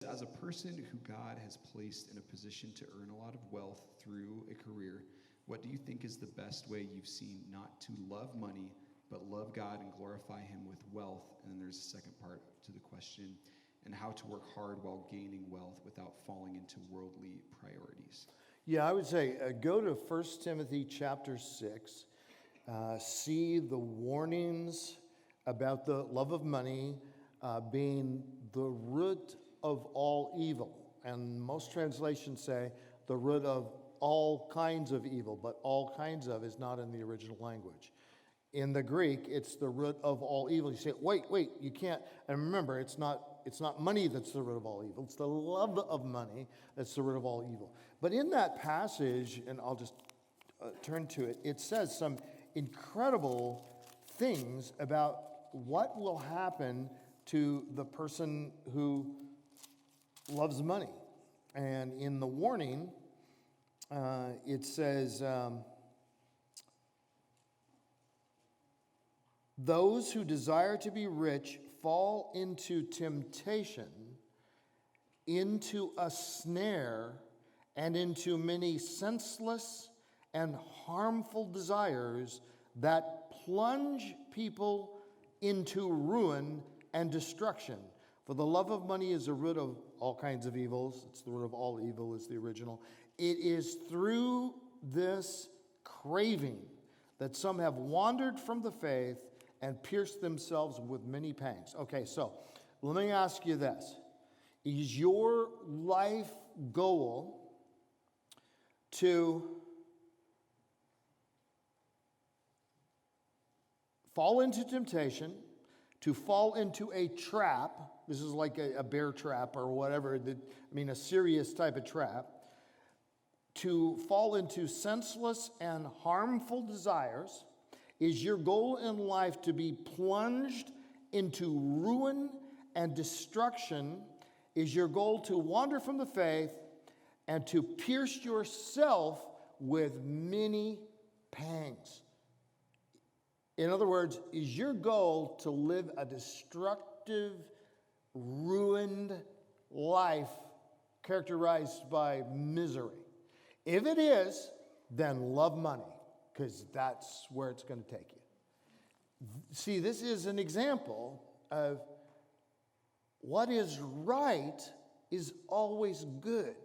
As a person who God has placed in a position to earn a lot of wealth through a career, what do you think is the best way you've seen not to love money, but love God and glorify Him with wealth? And then there's a second part to the question, and how to work hard while gaining wealth without falling into worldly priorities. Yeah, I would say go to 1 Timothy chapter 6, see the warnings about the love of money being the root of all evil. And most translations say the root of all kinds of evil, but all kinds of is not in the original language. In the Greek, it's the root of all evil. You say, wait, you can't. And remember, it's not money that's the root of all evil. It's the love of money that's the root of all evil. But in that passage, and I'll just turn to it, it says some incredible things about what will happen to the person who loves money. And in the warning, it says, those who desire to be rich fall into temptation, into a snare, and into many senseless and harmful desires that plunge people into ruin and destruction. For the love of money is the root of all kinds of evils. It's the root of all evil is the original. It is through this craving that some have wandered from the faith and pierced themselves with many pangs. Okay, so let me ask you this. Is your life goal to fall into temptation, to fall into a trap? This is like a bear trap or whatever, a serious type of trap. To fall into senseless and harmful desires. Is your goal in life to be plunged into ruin and destruction? Is your goal to wander from the faith and to pierce yourself with many pangs? In other words, is your goal to live a destructive, ruined life characterized by misery? If it is, then love money, because that's where it's going to take you. See, this is an example of what is right is always good,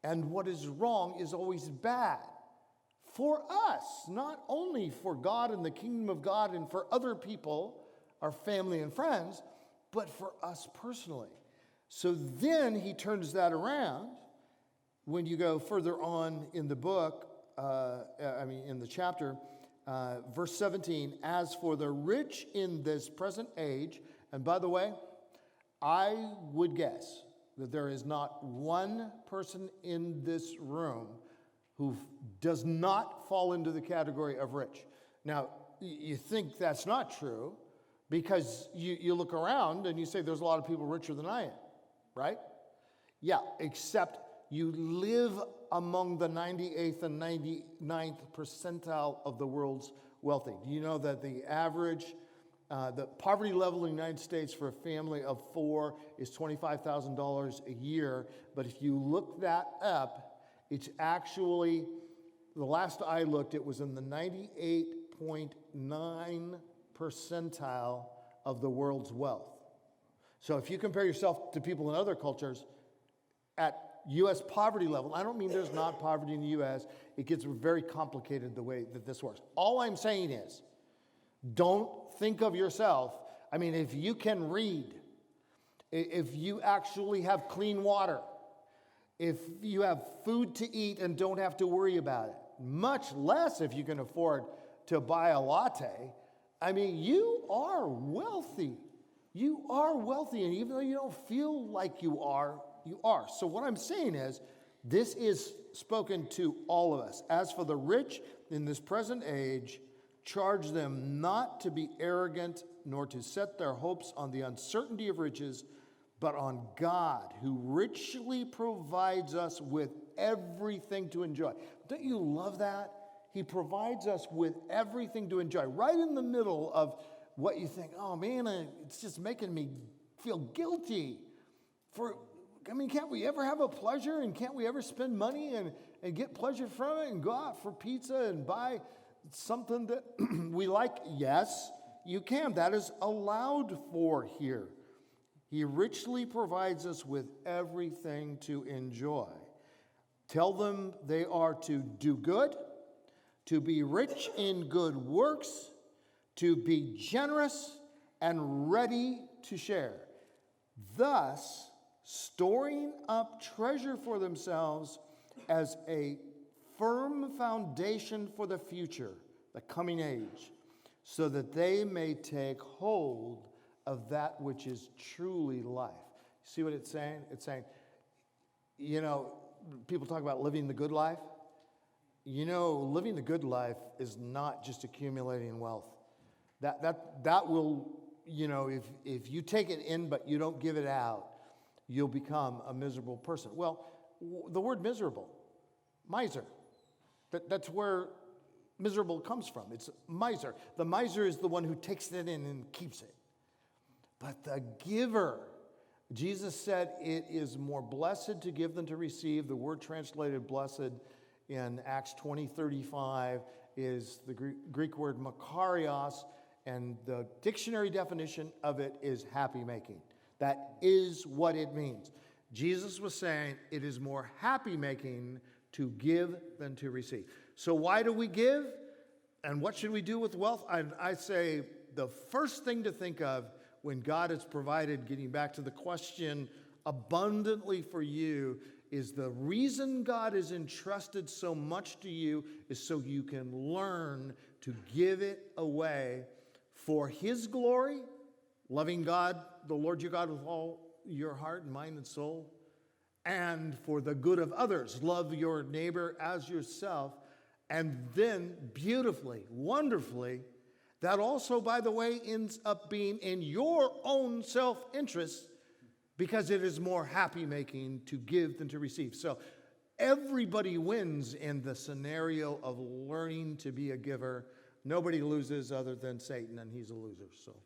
and what is wrong is always bad. For us, not only for God and the kingdom of God and for other people, our family and friends, but for us personally. So then he turns that around when you go further on in the book, in the chapter, verse 17, as for the rich in this present age, and by the way, I would guess that there is not one person in this room who does not fall into the category of rich. Now, you think that's not true because you look around and you say there's a lot of people richer than I am, right? Yeah, except you live among the 98th and 99th percentile of the world's wealthy. Do you know that the average, the poverty level in the United States for a family of four is $25,000 a year? But if you look that up, it's actually, the last I looked, it was in the 98.9 percentile of the world's wealth. So if you compare yourself to people in other cultures at U.S. poverty level, I don't mean there's not poverty in the U.S. It gets very complicated the way that this works. All I'm saying is, don't think of yourself. If you can read, if you actually have clean water, if you have food to eat and don't have to worry about it, much less if you can afford to buy a latte, you are wealthy. You are wealthy, and even though you don't feel like you are, you are. So what I'm saying is, this is spoken to all of us. As for the rich in this present age, charge them not to be arrogant, nor to set their hopes on the uncertainty of riches, but on God, who richly provides us with everything to enjoy. Don't you love that? He provides us with everything to enjoy. Right in the middle of what you think, oh man, it's just making me feel guilty for I mean, can't we ever have a pleasure, and can't we ever spend money and get pleasure from it and go out for pizza and buy something that we like? Yes, you can. That is allowed for here. He richly provides us with everything to enjoy. Tell them they are to do good, to be rich in good works, to be generous and ready to share, thus storing up treasure for themselves as a firm foundation for the future, the coming age, so that they may take hold of that which is truly life. See what it's saying? It's saying, people talk about living the good life. Living the good life is not just accumulating wealth. That will, if you take it in but you don't give it out, you'll become a miserable person. Well, the word miserable, miser, that's where miserable comes from. It's miser. The miser is the one who takes it in and keeps it. But the giver, Jesus said, it is more blessed to give than to receive. The word translated blessed in Acts 20:35 is the Greek word makarios, and the dictionary definition of it is happy making. That is what it means. Jesus was saying it is more happy making to give than to receive. So why do we give? And what should we do with wealth? I say the first thing to think of when God has provided, getting back to the question, abundantly for you, is the reason God has entrusted so much to you is so you can learn to give it away for His glory, loving God, the Lord your God, with all your heart and mind and soul, and for the good of others. Love your neighbor as yourself. And then, beautifully, wonderfully, that also, by the way, ends up being in your own self-interest, because it is more happy-making to give than to receive. So everybody wins in the scenario of learning to be a giver. Nobody loses other than Satan, and he's a loser. So